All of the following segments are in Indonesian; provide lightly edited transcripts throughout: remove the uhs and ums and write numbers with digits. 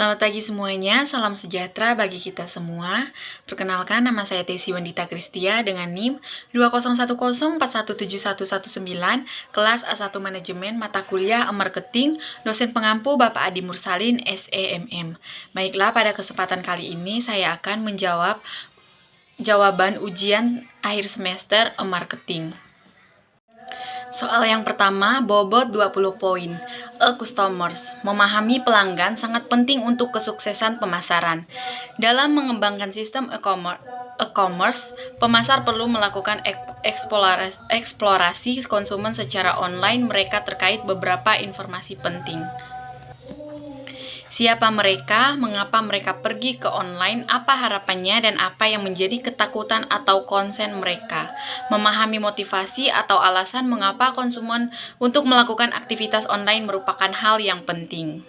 Selamat pagi semuanya, salam sejahtera bagi kita semua. Perkenalkan, nama saya Tesi Wendita Kristia dengan NIM 20104171119, kelas A1 Manajemen Mata Kuliah Marketing, dosen pengampu Bapak Adi Mursalin, SEMM. Baiklah, pada kesempatan kali ini saya akan menjawab jawaban ujian akhir semester Marketing. Soal yang pertama, bobot 20 poin. Customers. Memahami pelanggan sangat penting untuk kesuksesan pemasaran. Dalam mengembangkan sistem e-commerce, pemasar perlu melakukan eksplorasi konsumen secara online mereka terkait beberapa informasi penting. Siapa mereka, mengapa mereka pergi ke online, apa harapannya, dan apa yang menjadi ketakutan atau konsen mereka. Memahami motivasi atau alasan mengapa konsumen untuk melakukan aktivitas online merupakan hal yang penting.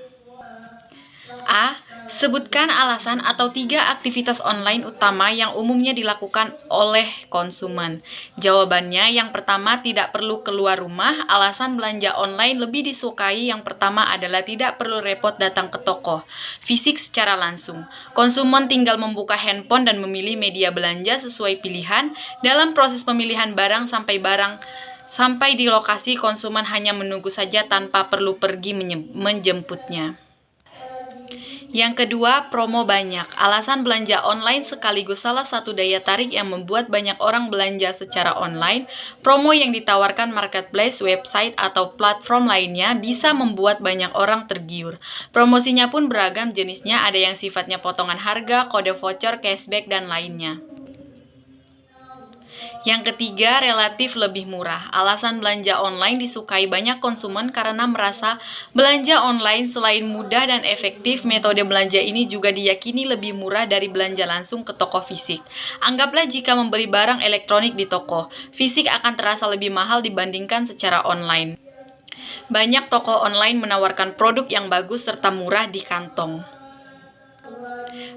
A. Sebutkan alasan atau 3 aktivitas online utama yang umumnya dilakukan oleh konsumen. Jawabannya, yang pertama, tidak perlu keluar rumah. Alasan belanja online lebih disukai yang pertama adalah tidak perlu repot datang ke toko fisik secara langsung. Konsumen tinggal membuka handphone dan memilih media belanja sesuai pilihan. Dalam proses pemilihan barang sampai di lokasi, konsumen hanya menunggu saja tanpa perlu pergi menjemputnya. Yang kedua, promo banyak. Alasan belanja online sekaligus salah satu daya tarik yang membuat banyak orang belanja secara online. Promo yang ditawarkan marketplace, website, atau platform lainnya bisa membuat banyak orang tergiur. Promosinya pun beragam jenisnya, ada yang sifatnya potongan harga, kode voucher, cashback, dan lainnya. Yang ketiga, relatif lebih murah. Alasan belanja online disukai banyak konsumen karena merasa belanja online selain mudah dan efektif, metode belanja ini juga diyakini lebih murah dari belanja langsung ke toko fisik. Anggaplah jika membeli barang elektronik di toko fisik akan terasa lebih mahal dibandingkan secara online. Banyak toko online menawarkan produk yang bagus serta murah di kantong.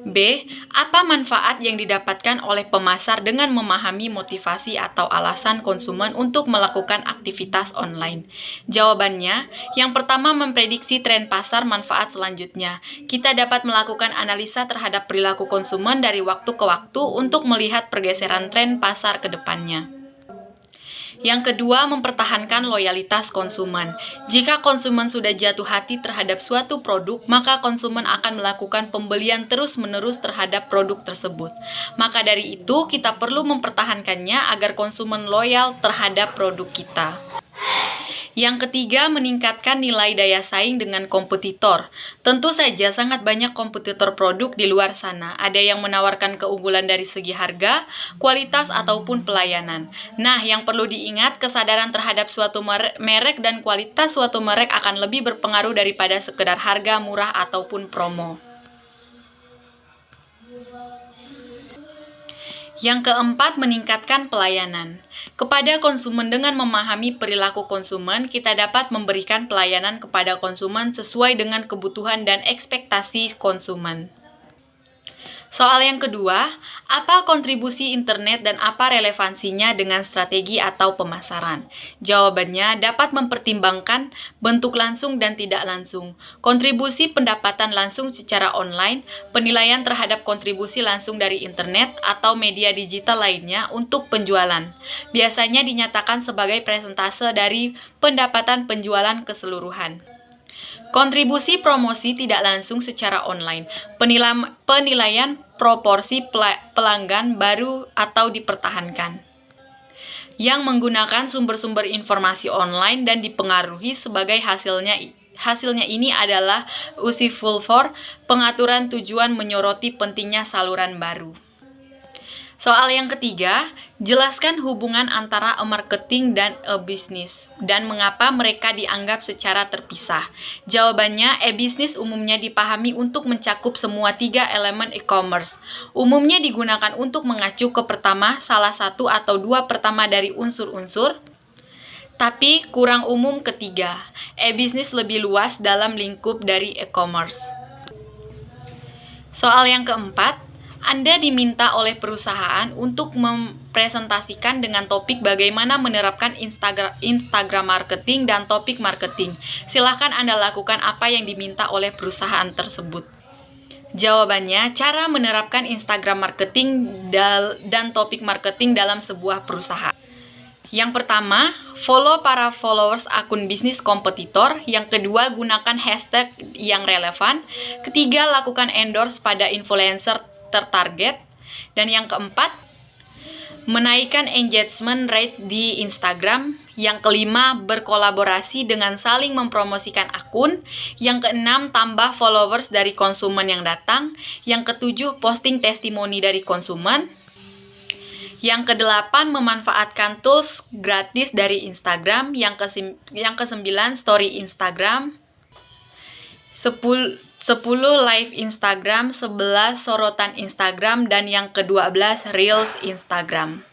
B. Apa manfaat yang didapatkan oleh pemasar dengan memahami motivasi atau alasan konsumen untuk melakukan aktivitas online? Jawabannya, yang pertama, memprediksi tren pasar. Manfaat selanjutnya, kita dapat melakukan analisa terhadap perilaku konsumen dari waktu ke waktu untuk melihat pergeseran tren pasar ke depannya. Yang kedua, mempertahankan loyalitas konsumen. Jika konsumen sudah jatuh hati terhadap suatu produk, maka konsumen akan melakukan pembelian terus-menerus terhadap produk tersebut. Maka dari itu, kita perlu mempertahankannya agar konsumen loyal terhadap produk kita. Yang ketiga, meningkatkan nilai daya saing dengan kompetitor. Tentu saja sangat banyak kompetitor produk di luar sana. Ada yang menawarkan keunggulan dari segi harga, kualitas, ataupun pelayanan. Nah, yang perlu diingat, kesadaran terhadap suatu merek dan kualitas suatu merek akan lebih berpengaruh daripada sekedar harga murah ataupun promo. Yang keempat, meningkatkan pelayanan. Kepada konsumen, dengan memahami perilaku konsumen, kita dapat memberikan pelayanan kepada konsumen sesuai dengan kebutuhan dan ekspektasi konsumen. Soal yang kedua, apa kontribusi internet dan apa relevansinya dengan strategi atau pemasaran? Jawabannya, dapat mempertimbangkan bentuk langsung dan tidak langsung, kontribusi pendapatan langsung secara online, penilaian terhadap kontribusi langsung dari internet atau media digital lainnya untuk penjualan. Biasanya dinyatakan sebagai persentase dari pendapatan penjualan keseluruhan. Kontribusi promosi tidak langsung secara online, penilaian proporsi pelanggan baru atau dipertahankan, yang menggunakan sumber-sumber informasi online dan dipengaruhi sebagai hasilnya ini adalah useful for, pengaturan tujuan menyoroti pentingnya saluran baru. Soal yang ketiga, jelaskan hubungan antara e-marketing dan e-business dan mengapa mereka dianggap secara terpisah. Jawabannya, e-business umumnya dipahami untuk mencakup semua 3 elemen e-commerce. Umumnya digunakan untuk mengacu ke pertama, salah satu atau 2 pertama dari unsur-unsur, tapi kurang umum ketiga. E-business lebih luas dalam lingkup dari e-commerce. Soal yang keempat, Anda diminta oleh perusahaan untuk mempresentasikan dengan topik bagaimana menerapkan Instagram marketing dan topik marketing. Silakan Anda lakukan apa yang diminta oleh perusahaan tersebut. Jawabannya, cara menerapkan Instagram marketing dan topik marketing dalam sebuah perusahaan. Yang pertama, follow para followers akun bisnis kompetitor. Yang kedua, gunakan hashtag yang relevan. Ketiga, lakukan endorse pada influencer tertarget. Dan yang keempat, menaikkan engagement rate di Instagram. Yang kelima, berkolaborasi dengan saling mempromosikan akun. Yang keenam, tambah followers dari konsumen yang datang. Yang ketujuh, posting testimoni dari konsumen. Yang kedelapan, memanfaatkan tools gratis dari Instagram. Yang kesembilan, story Instagram. 10 live Instagram, 11 sorotan Instagram, dan yang ke-12 Reels Instagram.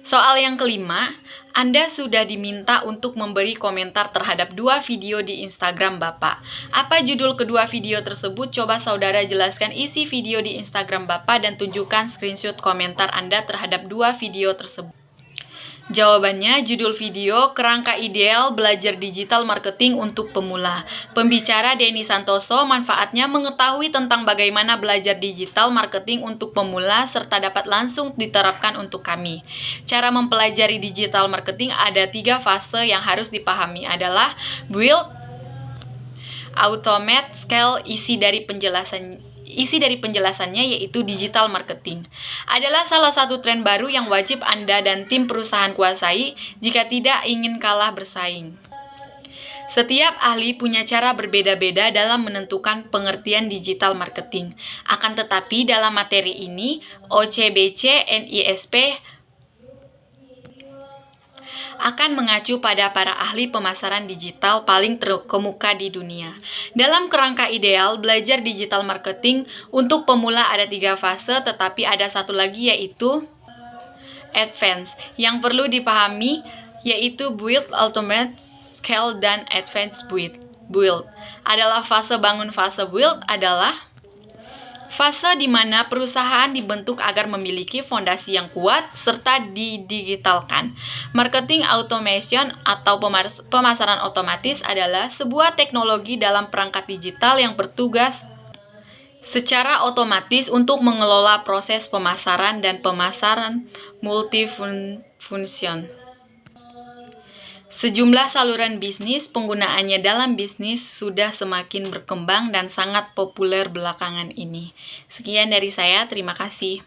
Soal yang kelima, Anda sudah diminta untuk memberi komentar terhadap 2 video di Instagram Bapak. Apa judul kedua video tersebut? Coba saudara jelaskan isi video di Instagram Bapak dan tunjukkan screenshot komentar Anda terhadap 2 video tersebut. Jawabannya, judul video, Kerangka Ideal Belajar Digital Marketing untuk Pemula. Pembicara Denny Santoso, manfaatnya mengetahui tentang bagaimana belajar digital marketing untuk pemula serta dapat langsung diterapkan untuk kami. Cara mempelajari digital marketing ada 3 fase yang harus dipahami adalah build, automate, scale. Isi dari penjelasannya yaitu digital marketing adalah salah satu tren baru yang wajib Anda dan tim perusahaan kuasai jika tidak ingin kalah bersaing. Setiap ahli punya cara berbeda-beda dalam menentukan pengertian digital marketing. Akan tetapi dalam materi ini, OCBC NISP akan mengacu pada para ahli pemasaran digital paling terkemuka di dunia. Dalam kerangka ideal, belajar digital marketing untuk pemula ada 3 fase, tetapi ada satu lagi yaitu advance. Yang perlu dipahami yaitu build, automate, scale, dan advance build. Adalah fase bangun. Fase build adalah fase di mana perusahaan dibentuk agar memiliki fondasi yang kuat serta didigitalkan. Marketing automation atau pemasaran otomatis adalah sebuah teknologi dalam perangkat digital yang bertugas secara otomatis untuk mengelola proses pemasaran dan pemasaran multifunction. Sejumlah saluran bisnis, penggunaannya dalam bisnis sudah semakin berkembang dan sangat populer belakangan ini. Sekian dari saya, terima kasih.